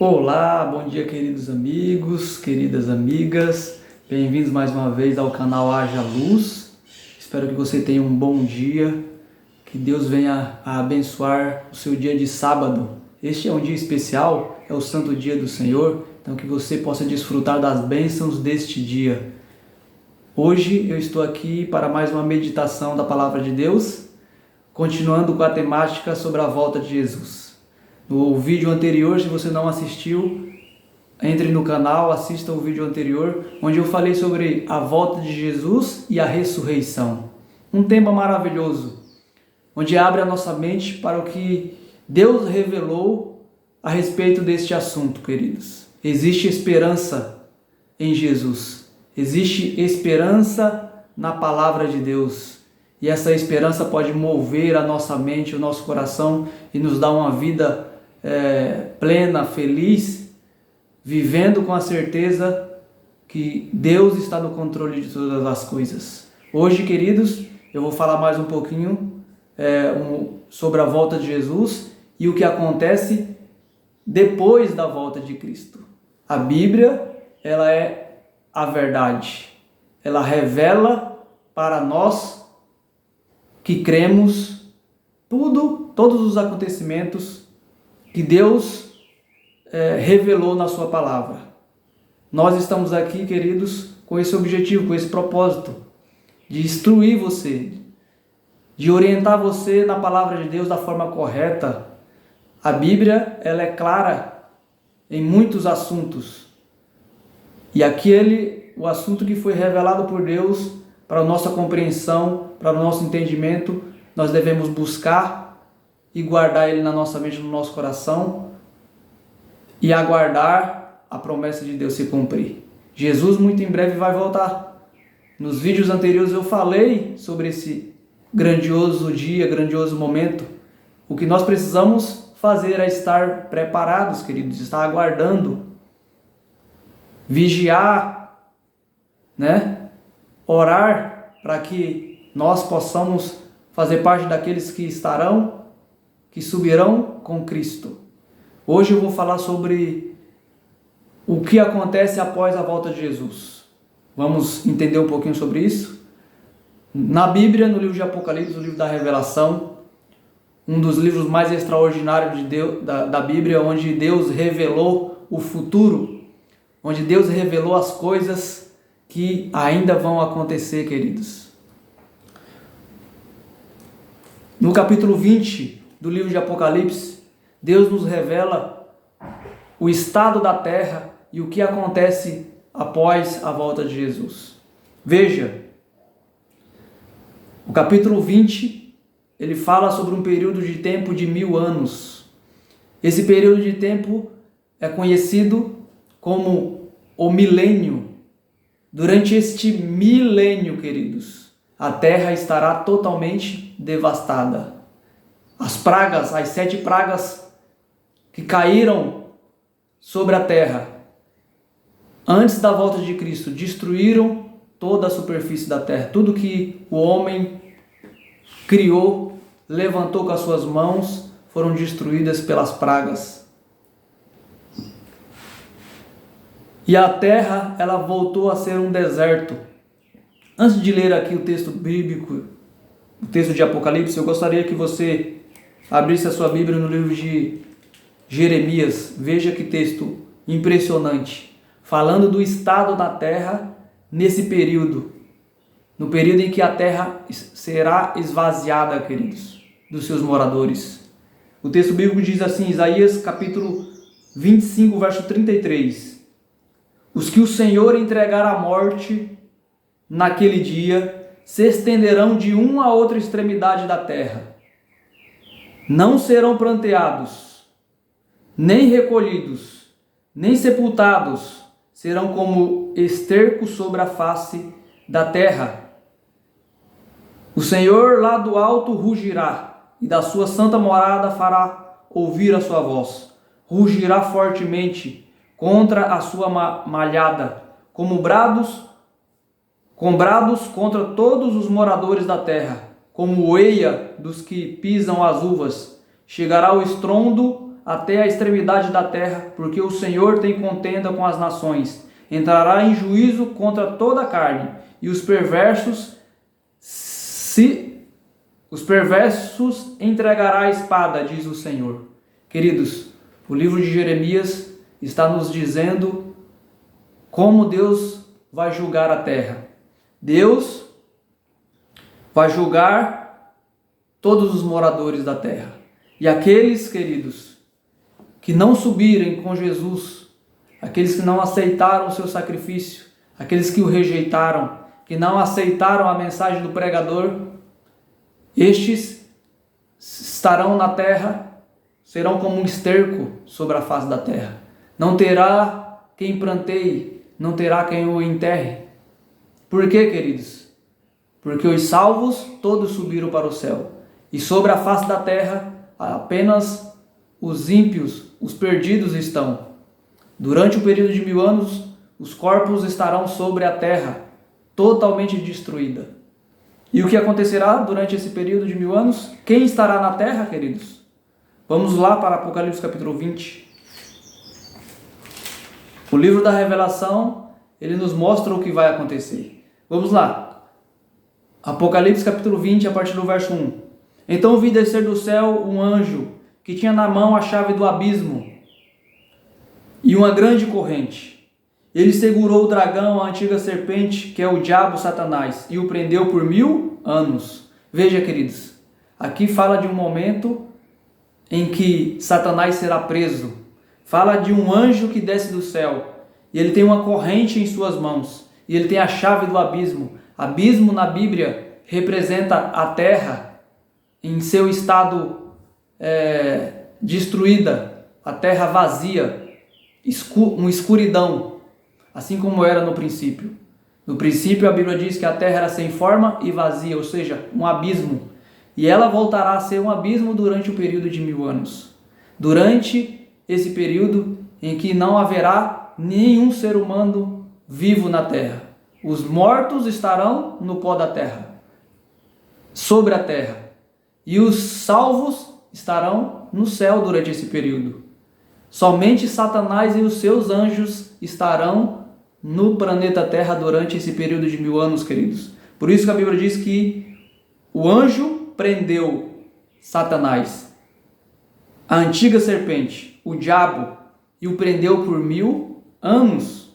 Olá, bom dia, queridos amigos, queridas amigas. Bem-vindos mais uma vez ao canal Haja Luz. Espero que você tenha um bom dia, que Deus venha a abençoar o seu dia de sábado. Este é um dia especial, é o santo dia do Senhor, então que você possa desfrutar das bênçãos deste dia. Hoje eu estou aqui para mais uma meditação da Palavra de Deus, continuando com a temática sobre a volta de Jesus. No vídeo anterior, se você não assistiu, entre no canal, assista o vídeo anterior, onde eu falei sobre a volta de Jesus e a ressurreição. Um tema maravilhoso, onde abre a nossa mente para o que Deus revelou a respeito deste assunto, queridos. Existe esperança em Jesus, existe esperança na Palavra de Deus. E essa esperança pode mover a nossa mente, o nosso coração e nos dar uma vida plena, feliz, vivendo com a certeza que Deus está no controle de todas as coisas. Hoje, queridos, eu vou falar mais um pouquinho sobre a volta de Jesus e o que acontece depois da volta de Cristo. A Bíblia, ela é a verdade. Ela revela para nós que cremos todos os acontecimentos que Deus revelou na sua palavra. Nós estamos aqui, queridos, com esse objetivo, com esse propósito, de instruir você, de orientar você na palavra de Deus da forma correta. A Bíblia, ela é clara em muitos assuntos. E o assunto que foi revelado por Deus para a nossa compreensão, para o nosso entendimento, nós devemos buscar e guardar ele na nossa mente, no nosso coração e aguardar a promessa de Deus se cumprir. Jesus muito em breve vai voltar. Nos vídeos anteriores eu falei sobre esse grandioso dia, grandioso momento. O que nós precisamos fazer é estar preparados, queridos, estar aguardando, vigiar, orar para que nós possamos fazer parte daqueles que subirão com Cristo. Hoje eu vou falar sobre o que acontece após a volta de Jesus. Vamos entender um pouquinho sobre isso? Na Bíblia, no livro de Apocalipse, no livro da Revelação, um dos livros mais extraordinários de Deus, da Bíblia, onde Deus revelou o futuro, onde Deus revelou as coisas que ainda vão acontecer, queridos. No capítulo 20 do livro de Apocalipse, Deus nos revela o estado da terra e o que acontece após a volta de Jesus. Veja, o capítulo 20, ele fala sobre um período de tempo de 1000 anos. Esse período de tempo é conhecido como o milênio. Durante este milênio, queridos, a terra estará totalmente devastada. As 7 pragas que caíram sobre a terra antes da volta de Cristo destruíram toda a superfície da terra. Tudo que o homem criou, levantou com as suas mãos, foram destruídas pelas pragas. E a terra, ela voltou a ser um deserto. Antes de ler aqui o texto bíblico, o texto de Apocalipse, eu gostaria que você abrisse a sua Bíblia no livro de Jeremias. Veja que texto impressionante, falando do estado da terra nesse período, no período em que a terra será esvaziada, queridos, dos seus moradores. O texto bíblico diz assim, Isaías capítulo 25, verso 33: os que o Senhor entregar à morte naquele dia se estenderão de uma a outra extremidade da terra. Não serão pranteados, nem recolhidos, nem sepultados, serão como esterco sobre a face da terra. O Senhor lá do alto rugirá, e da sua santa morada fará ouvir a sua voz. Rugirá fortemente contra a sua malhada, com brados contra todos os moradores da terra, como o eia dos que pisam as uvas. Chegará o estrondo até a extremidade da terra, porque o Senhor tem contenda com as nações. Entrará em juízo contra toda a carne, e os perversos entregará a espada, diz o Senhor. Queridos, o livro de Jeremias está nos dizendo como Deus vai julgar a terra. Deus vai julgar todos os moradores da terra. E aqueles, queridos, que não subirem com Jesus, aqueles que não aceitaram o seu sacrifício, aqueles que o rejeitaram, que não aceitaram a mensagem do pregador, estes estarão na terra, serão como um esterco sobre a face da terra. Não terá quem planteie, não terá quem o enterre. Por quê, queridos? Porque os salvos todos subiram para o céu, e sobre a face da terra apenas os ímpios, os perdidos estão. Durante o período de 1000 anos, os corpos estarão sobre a terra, totalmente destruída. E o que acontecerá durante esse período de 1000 anos? Quem estará na terra, queridos? Vamos lá para Apocalipse capítulo 20. O livro da Revelação, ele nos mostra o que vai acontecer. Vamos lá. Apocalipse capítulo 20, a partir do verso 1. Então vi descer do céu um anjo, que tinha na mão a chave do abismo e uma grande corrente. Ele segurou o dragão, a antiga serpente, que é o diabo Satanás, e o prendeu por 1000 anos. Veja, queridos, aqui fala de um momento em que Satanás será preso. Fala de um anjo que desce do céu, e ele tem uma corrente em suas mãos, e ele tem a chave do abismo. Abismo na Bíblia representa a terra em seu estado destruída, a terra vazia, uma escuridão, assim como era no princípio. No princípio a Bíblia diz que a terra era sem forma e vazia, ou seja, um abismo. E ela voltará a ser um abismo durante o período de 1000 anos. Durante esse período em que não haverá nenhum ser humano vivo na terra. Os mortos estarão no pó da terra, sobre a terra. E os salvos estarão no céu durante esse período. Somente Satanás e os seus anjos estarão no planeta Terra durante esse período de 1000 anos, queridos. Por isso que a Bíblia diz que o anjo prendeu Satanás, a antiga serpente, o diabo, e o prendeu por 1000 anos.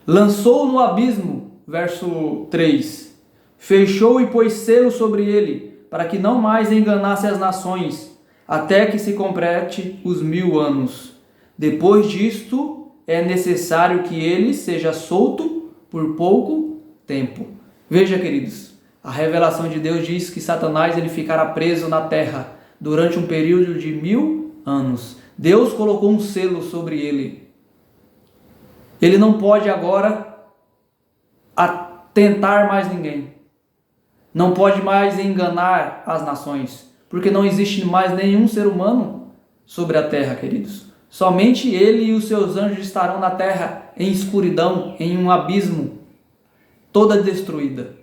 Lançou no abismo, verso 3, fechou e pôs selo sobre ele, para que não mais enganasse as nações, até que se complete os 1000 anos. Depois disto, é necessário que ele seja solto por pouco tempo. Veja, queridos, a revelação de Deus diz que Satanás ele ficará preso na terra durante um período de 1000 anos. Deus colocou um selo sobre ele. Ele não pode agora tentar mais ninguém. Não pode mais enganar as nações, porque não existe mais nenhum ser humano sobre a terra, queridos. Somente ele e os seus anjos estarão na terra em escuridão, em um abismo, toda destruída.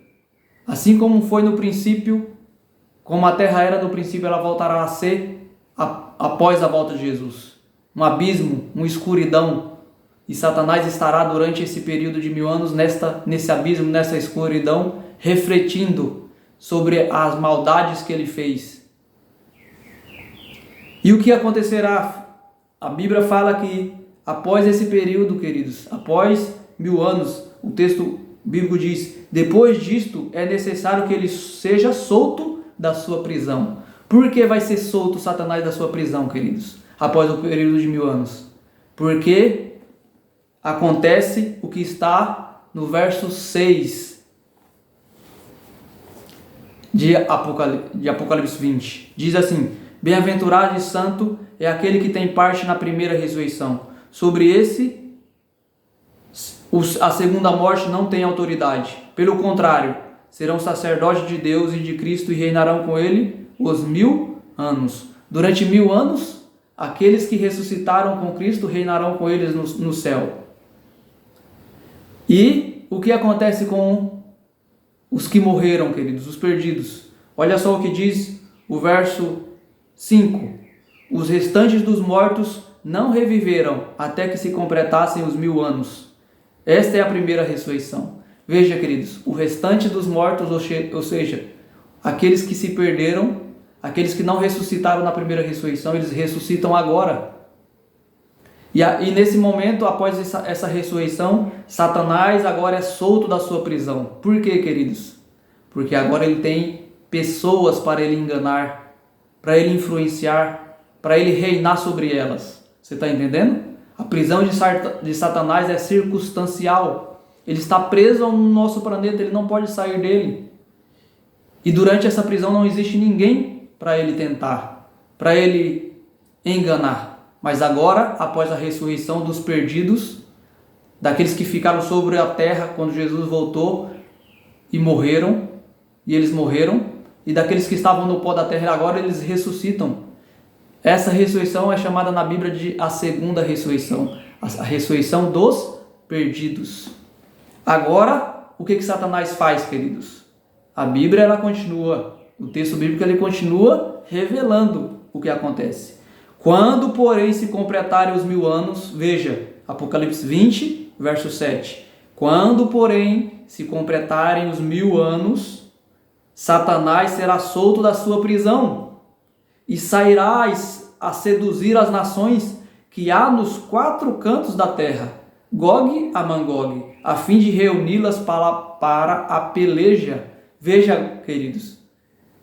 Assim como foi no princípio, como a terra era no princípio, ela voltará a ser após a volta de Jesus. Um abismo, uma escuridão. E Satanás estará durante esse período de 1000 anos nesse abismo, nessa escuridão, refletindo sobre as maldades que ele fez. E o que acontecerá? A Bíblia fala que após esse período, queridos, após 1000 anos, o texto bíblico diz, depois disto é necessário que ele seja solto da sua prisão. Por que vai ser solto Satanás da sua prisão, queridos? Após o período de 1000 anos? Porque acontece o que está no verso 6 de Apocalipse 20. Diz assim, bem-aventurado e santo é aquele que tem parte na primeira ressurreição. Sobre esse, a segunda morte não tem autoridade. Pelo contrário, serão sacerdotes de Deus e de Cristo e reinarão com ele os 1000 anos. Durante 1000 anos, aqueles que ressuscitaram com Cristo reinarão com eles no céu. E o que acontece com os que morreram, queridos, os perdidos? Olha só o que diz o verso 5. Os restantes dos mortos não reviveram até que se completassem os 1000 anos. Esta é a primeira ressurreição. Veja, queridos, o restante dos mortos, ou seja, aqueles que se perderam, aqueles que não ressuscitaram na primeira ressurreição, eles ressuscitam agora. E nesse momento, após essa ressurreição, Satanás agora é solto da sua prisão. Por quê, queridos? Porque agora ele tem pessoas para ele enganar, para ele influenciar, para ele reinar sobre elas. Você está entendendo? A prisão de Satanás é circunstancial. Ele está preso no nosso planeta, ele não pode sair dele. E durante essa prisão não existe ninguém para ele tentar, para ele enganar. Mas agora, após a ressurreição dos perdidos, daqueles que ficaram sobre a terra quando Jesus voltou e morreram, e daqueles que estavam no pó da terra, agora eles ressuscitam. Essa ressurreição é chamada na Bíblia de a segunda ressurreição, a ressurreição dos perdidos. Agora, o que Satanás faz, queridos? A Bíblia, ela continua, o texto bíblico, ele continua revelando o que acontece. Quando, porém, se completarem os 1000 anos, veja, Apocalipse 20, verso 7. Quando, porém, se completarem os 1000 anos, Satanás será solto da sua prisão e sairá a seduzir as nações que há nos 4 cantos da terra, Gog a Magog, a fim de reuni-las para a peleja. Veja, queridos,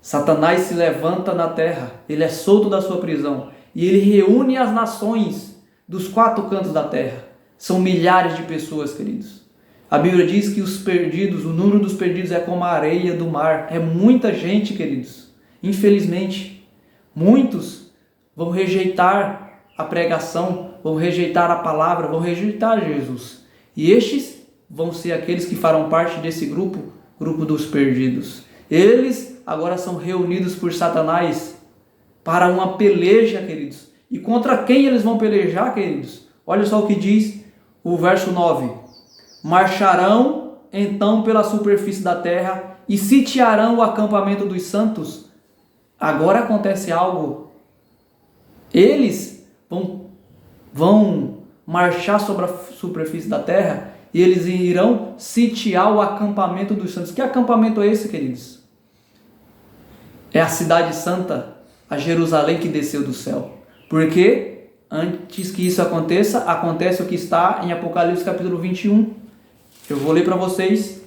Satanás se levanta na terra, ele é solto da sua prisão e ele reúne as nações dos 4 cantos da terra. São milhares de pessoas, queridos. A Bíblia diz que os perdidos, o número dos perdidos é como a areia do mar. É muita gente, queridos. Infelizmente, muitos vão rejeitar a pregação, vão rejeitar a palavra, vão rejeitar Jesus. E estes vão ser aqueles que farão parte desse grupo dos perdidos. Eles agora são reunidos por Satanás para uma peleja, queridos. E contra quem eles vão pelejar, queridos? Olha só o que diz o verso 9. Marcharão então pela superfície da terra e sitiarão o acampamento dos santos. Agora acontece algo. Eles vão marchar sobre a superfície da terra e eles irão sitiar o acampamento dos santos. Que acampamento é esse, queridos? É a cidade santa, a Jerusalém que desceu do céu. Porque antes que isso aconteça, acontece o que está em Apocalipse capítulo 21. Eu vou ler para vocês.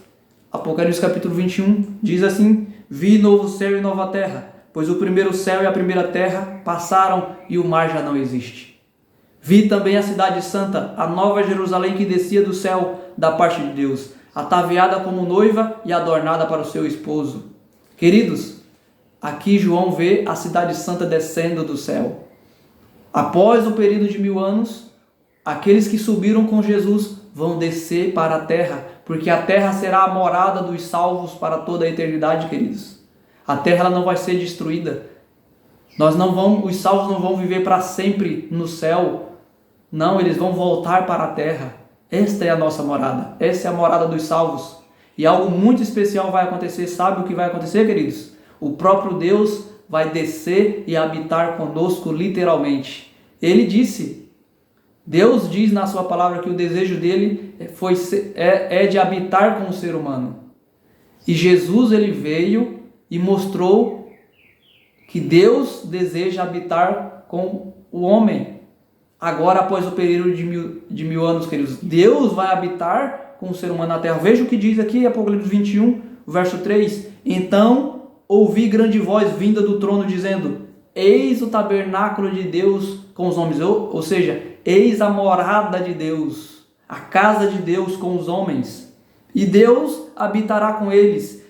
Apocalipse capítulo 21 diz assim: Vi novo céu e nova terra, pois o primeiro céu e a primeira terra passaram e o mar já não existe. Vi também a cidade santa, a nova Jerusalém que descia do céu da parte de Deus, ataviada como noiva e adornada para o seu esposo. Queridos, aqui João vê a cidade santa descendo do céu. Após o período de 1000 anos, aqueles que subiram com Jesus vão descer para a terra, porque a terra será a morada dos salvos para toda a eternidade, queridos. A terra ela não vai ser destruída. Os salvos não vão viver para sempre no céu. Não, eles vão voltar para a terra. Esta é a nossa morada. Essa é a morada dos salvos. E algo muito especial vai acontecer. Sabe o que vai acontecer, queridos? O próprio Deus vai descer e habitar conosco literalmente. Ele disse, Deus diz na sua palavra que o desejo dele é de habitar com o ser humano. E Jesus ele veio e mostrou que Deus deseja habitar com o homem. Agora, após o período de 1000 anos, queridos, Deus vai habitar com o ser humano na terra. Veja o que diz aqui, Apocalipse 21, verso 3. Então ouvi grande voz vinda do trono dizendo: Eis o tabernáculo de Deus com os homens. Ou seja, eis a morada de Deus, a casa de Deus com os homens. E Deus habitará com eles.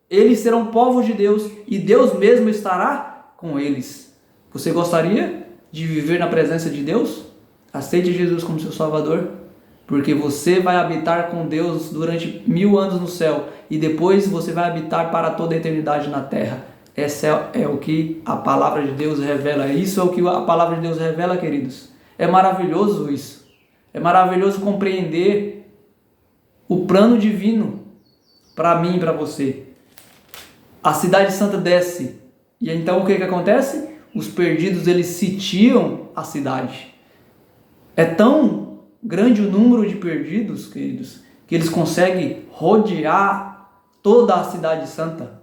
Eles serão povos de Deus e Deus mesmo estará com eles. Você gostaria de viver na presença de Deus? Aceite Jesus como seu Salvador, porque você vai habitar com Deus durante 1000 anos no céu e depois você vai habitar para toda a eternidade na terra. Essa é o que a palavra de Deus revela. Isso é o que a palavra de Deus revela, queridos. É maravilhoso isso. É maravilhoso compreender o plano divino para mim e para você. A cidade santa desce. E então o que acontece? os perdidos eles sitiam a cidade. É tão grande o número de perdidos, queridos, que eles conseguem rodear toda a cidade santa.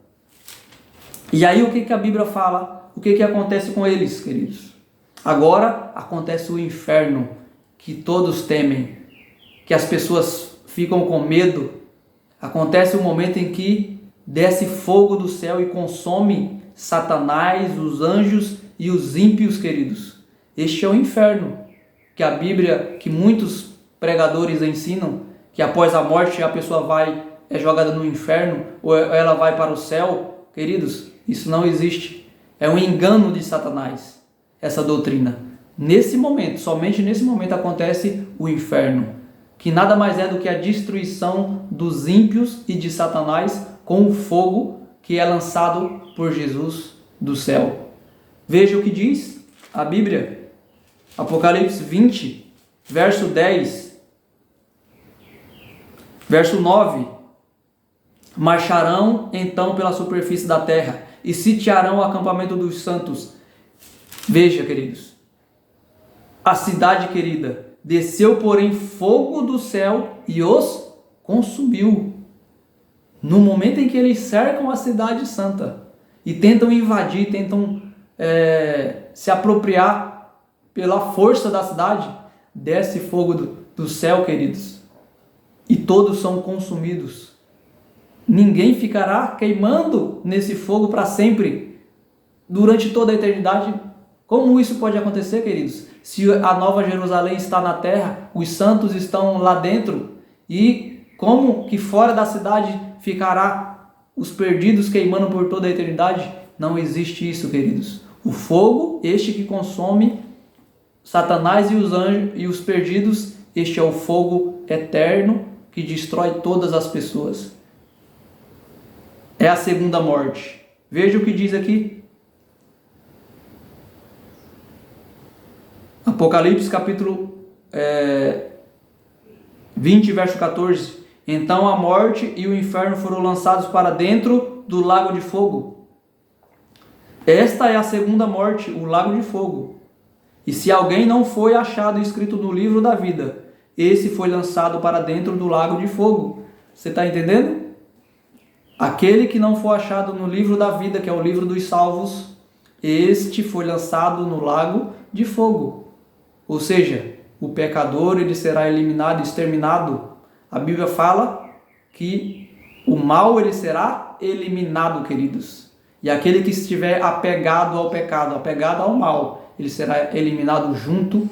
E aí o que a Bíblia fala? O que acontece com eles, queridos? Agora acontece o inferno que todos temem, que as pessoas ficam com medo. Acontece o momento em que desce fogo do céu e consome Satanás, os anjos e os ímpios, queridos. Este é o inferno, que a Bíblia, que muitos pregadores ensinam, que após a morte a pessoa é jogada no inferno ou ela vai para o céu. Queridos, isso não existe. É um engano de Satanás, essa doutrina. Nesse momento, somente nesse momento acontece o inferno, que nada mais é do que a destruição dos ímpios e de Satanás com o fogo que é lançado por Jesus do céu. Veja o que diz a Bíblia, Apocalipse 20, verso 10, verso 9. Marcharão então pela superfície da terra e sitiarão o acampamento dos santos. Veja, queridos, a cidade querida desceu, porém, fogo do céu e os consumiu. No momento em que eles cercam a cidade santa e tentam invadir, tentam se apropriar pela força da cidade, desce fogo do céu, queridos, e todos são consumidos. Ninguém ficará queimando nesse fogo para sempre, durante toda a eternidade. Como isso pode acontecer, queridos? Se a Nova Jerusalém está na terra, os santos estão lá dentro, e como que fora da cidade ficará os perdidos queimando por toda a eternidade? Não existe isso, queridos. O fogo, este que consome Satanás e os anjos e os perdidos, este é o fogo eterno que destrói todas as pessoas. É a segunda morte. Veja o que diz aqui. Apocalipse capítulo 20, verso 14. Então a morte e o inferno foram lançados para dentro do lago de fogo. Esta é a segunda morte, o lago de fogo. E se alguém não foi achado escrito no livro da vida, esse foi lançado para dentro do lago de fogo. Você está entendendo? Aquele que não for achado no livro da vida, que é o livro dos salvos, este foi lançado no lago de fogo. Ou seja, o pecador ele será eliminado, exterminado. A Bíblia fala que o mal ele será eliminado, queridos. E aquele que estiver apegado ao pecado, apegado ao mal, ele será eliminado junto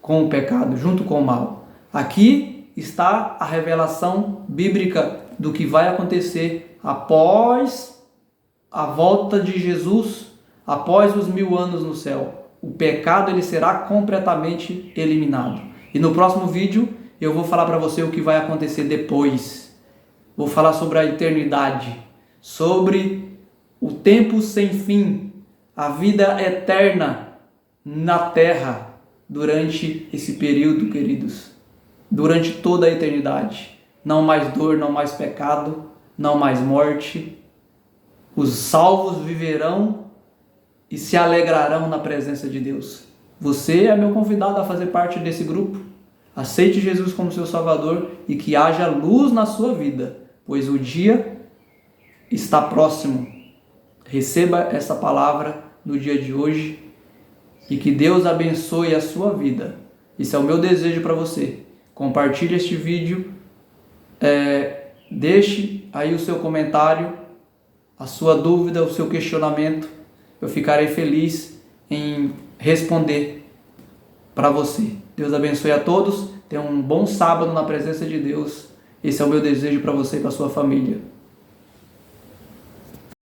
com o pecado, junto com o mal. Aqui está a revelação bíblica do que vai acontecer após a volta de Jesus, após os 1000 anos no céu. O pecado ele será completamente eliminado. E no próximo vídeo eu vou falar para você o que vai acontecer depois. Vou falar sobre a eternidade, sobre o tempo sem fim, a vida eterna na terra durante esse período, queridos. Durante toda a eternidade. Não mais dor, não mais pecado, não mais morte. Os salvos viverão e se alegrarão na presença de Deus. Você é meu convidado a fazer parte desse grupo. Aceite Jesus como seu Salvador e que haja luz na sua vida, pois o dia está próximo. Receba essa palavra no dia de hoje e que Deus abençoe a sua vida. Esse é o meu desejo para você. Compartilhe este vídeo, deixe aí o seu comentário, a sua dúvida, o seu questionamento. Eu ficarei feliz em responder para você. Deus abençoe a todos. Tenha um bom sábado na presença de Deus. Esse é o meu desejo para você e para a sua família.